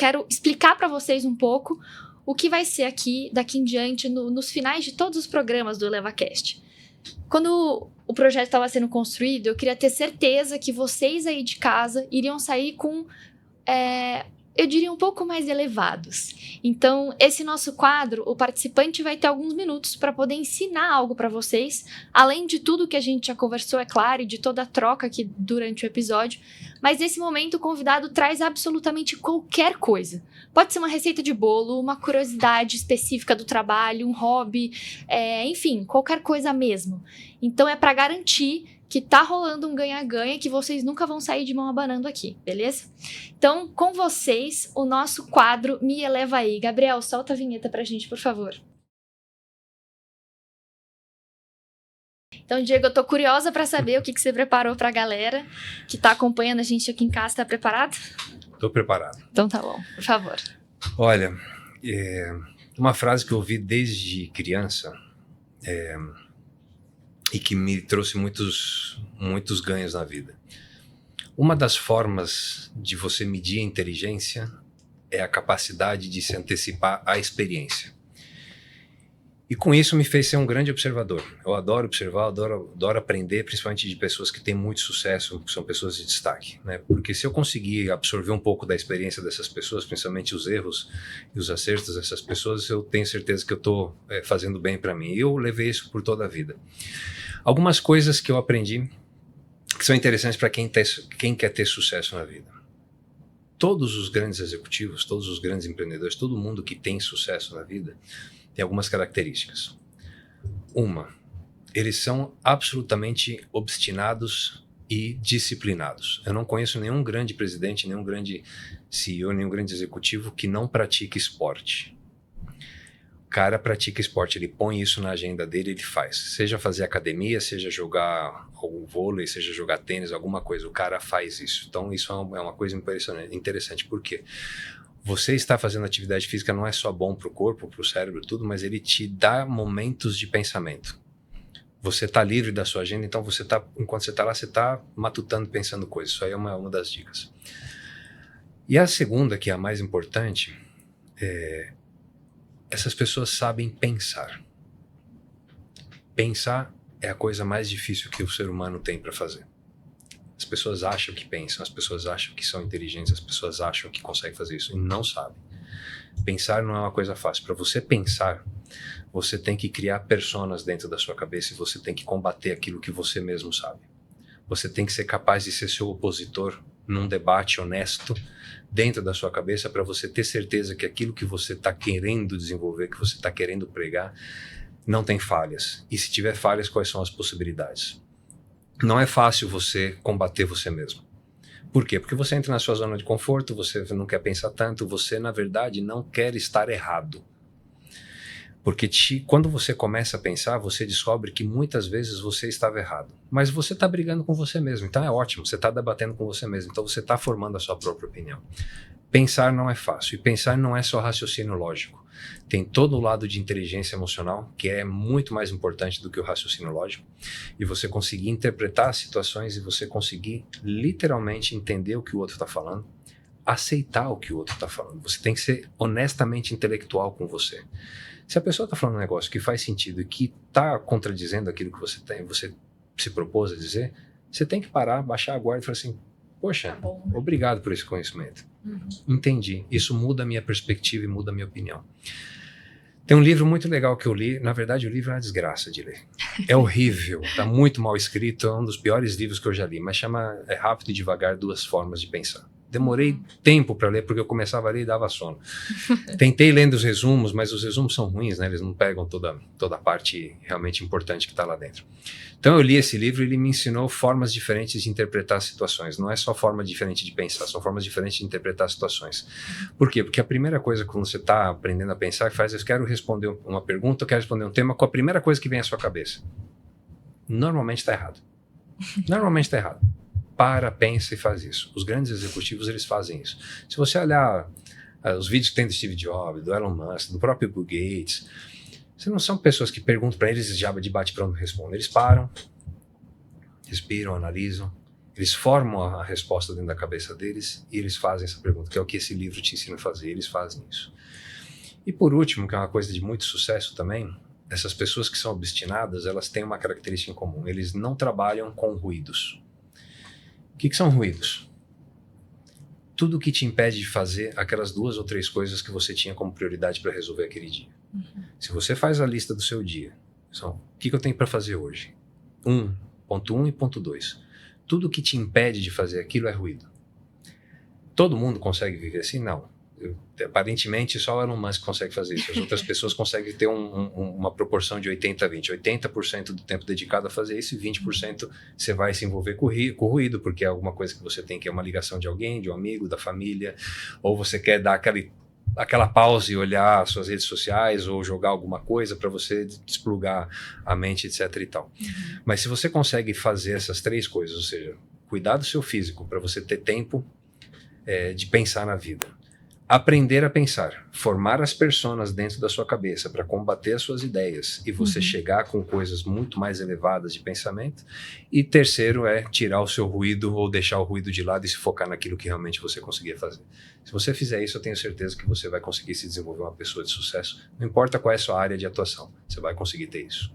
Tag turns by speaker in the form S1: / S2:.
S1: quero explicar para vocês um pouco o que vai ser aqui, daqui em diante, nos finais de todos os programas do ElevaCast. Quando o projeto estava sendo construído, eu queria ter certeza que vocês aí de casa iriam sair com, eu diria, um pouco mais elevados. Então, esse nosso quadro, o participante vai ter alguns minutos para poder ensinar algo para vocês, além de tudo que a gente já conversou, é claro, e de toda a troca aqui durante o episódio. Mas nesse momento, o convidado traz absolutamente qualquer coisa. Pode ser uma receita de bolo, uma curiosidade específica do trabalho, um hobby, enfim, qualquer coisa mesmo. Então, é para garantir que tá rolando um ganha-ganha, que vocês nunca vão sair de mão abanando aqui, beleza? Então, com vocês, o nosso quadro Me Eleva Aí. Gabriel, solta a vinheta pra gente, por favor. Então, Diego, eu tô curiosa pra saber o que você preparou pra galera que tá acompanhando a gente aqui em casa. Tá preparado?
S2: Tô preparado.
S1: Então tá bom, por favor.
S2: Olha, uma frase que eu ouvi desde criança e que me trouxe muitos ganhos na vida. Uma das formas de você medir a inteligência é a capacidade de se antecipar à experiência. E com isso me fez ser um grande observador. Eu adoro observar, adoro aprender, principalmente de pessoas que têm muito sucesso, que são pessoas de destaque, né? Porque se eu conseguir absorver um pouco da experiência dessas pessoas, principalmente os erros e os acertos dessas pessoas, eu tenho certeza que eu estou fazendo bem para mim. E eu levei isso por toda a vida. Algumas coisas que eu aprendi que são interessantes para quem quer ter sucesso na vida. Todos os grandes executivos, todos os grandes empreendedores, todo mundo que tem sucesso na vida tem algumas características. Uma, eles são absolutamente obstinados e disciplinados. Eu não conheço nenhum grande presidente, nenhum grande CEO, nenhum grande executivo que não pratique esporte. O cara pratica esporte, ele põe isso na agenda dele, ele faz. Seja fazer academia, seja jogar o vôlei, seja jogar tênis, alguma coisa, o cara faz isso. Então isso é uma coisa interessante. Por quê? Você está fazendo atividade física não é só bom para o corpo, para o cérebro, tudo, mas ele te dá momentos de pensamento. Você está livre da sua agenda, então enquanto você está lá, você está matutando, pensando coisas. Isso aí é uma das dicas. E a segunda, que é a mais importante, essas pessoas sabem pensar. Pensar é a coisa mais difícil que o ser humano tem para fazer. As pessoas acham que pensam, as pessoas acham que são inteligentes, as pessoas acham que conseguem fazer isso e não sabem. Pensar não é uma coisa fácil. Para você pensar, você tem que criar personas dentro da sua cabeça e você tem que combater aquilo que você mesmo sabe. Você tem que ser capaz de ser seu opositor num debate honesto dentro da sua cabeça para você ter certeza que aquilo que você está querendo desenvolver, que você está querendo pregar, não tem falhas. E se tiver falhas, quais são as possibilidades? Não é fácil você combater você mesmo. Por quê? Porque você entra na sua zona de conforto, você não quer pensar tanto, você, na verdade, não quer estar errado. Porque quando você começa a pensar, você descobre que muitas vezes você estava errado. Mas você está brigando com você mesmo, então é ótimo, você está debatendo com você mesmo, então você está formando a sua própria opinião. Pensar não é fácil, e pensar não é só raciocínio lógico. Tem todo o lado de inteligência emocional, que é muito mais importante do que o raciocínio lógico, e você conseguir interpretar as situações e você conseguir literalmente entender o que o outro está falando, aceitar o que o outro está falando. Você tem que ser honestamente intelectual com você. Se a pessoa está falando um negócio que faz sentido e que está contradizendo aquilo que você se propôs a dizer, você tem que parar, baixar a guarda e falar assim, poxa, obrigado por esse conhecimento. Entendi. Isso muda a minha perspectiva e muda a minha opinião. Tem um livro muito legal que eu li. Na verdade, o livro é uma desgraça de ler. É horrível, está muito mal escrito, é um dos piores livros que eu já li, mas chama Rápido e Devagar, Duas Formas de Pensar. Demorei tempo para ler, porque eu começava a ler e dava sono. Tentei lendo os resumos, mas os resumos são ruins, né? Eles não pegam toda a parte realmente importante que está lá dentro. Então eu li esse livro e ele me ensinou formas diferentes de interpretar situações. Não é só forma diferente de pensar, são formas diferentes de interpretar situações. Por quê? Porque a primeira coisa quando você está aprendendo a pensar, que faz, eu quero responder uma pergunta, eu quero responder um tema com a primeira coisa que vem à sua cabeça. Normalmente está errado. Normalmente está errado. Para, pensa e faz isso. Os grandes executivos, eles fazem isso. Se você olhar os vídeos que tem do Steve Jobs, do Elon Musk, do próprio Bill Gates, não são pessoas que perguntam para eles e já de bate-pronto respondem. Eles param, respiram, analisam Eles formam a resposta dentro da cabeça deles e eles fazem essa pergunta, que é o que esse livro te ensina a fazer. Eles fazem isso. E por último, que é uma coisa de muito sucesso também, essas pessoas que são obstinadas, elas têm uma característica em comum. Eles não trabalham com ruídos. O que são ruídos? Tudo que te impede de fazer aquelas 2 ou 3 coisas que você tinha como prioridade para resolver aquele dia. Se você faz a lista do seu dia, o que eu tenho para fazer hoje? Ponto 1 e ponto 2. Tudo que te impede de fazer aquilo é ruído. Todo mundo consegue viver assim? Não. Aparentemente só o Elon Musk consegue fazer isso. As outras pessoas conseguem ter uma proporção de 80-20. 80% do tempo dedicado a fazer isso e 20% você vai se envolver com o ruído, porque é alguma coisa que você tem, que é uma ligação de alguém, de um amigo, da família, ou você quer dar aquela pausa e olhar as suas redes sociais ou jogar alguma coisa para você desplugar a mente, etc e tal. Mas se você consegue fazer essas 3 coisas, ou seja, cuidar do seu físico para você ter tempo de pensar na vida, aprender a pensar, formar as personas dentro da sua cabeça para combater as suas ideias e você chegar com coisas muito mais elevadas de pensamento. E terceiro é tirar o seu ruído ou deixar o ruído de lado e se focar naquilo que realmente você conseguia fazer. Se você fizer isso, eu tenho certeza que você vai conseguir se desenvolver uma pessoa de sucesso. Não importa qual é a sua área de atuação, você vai conseguir ter isso.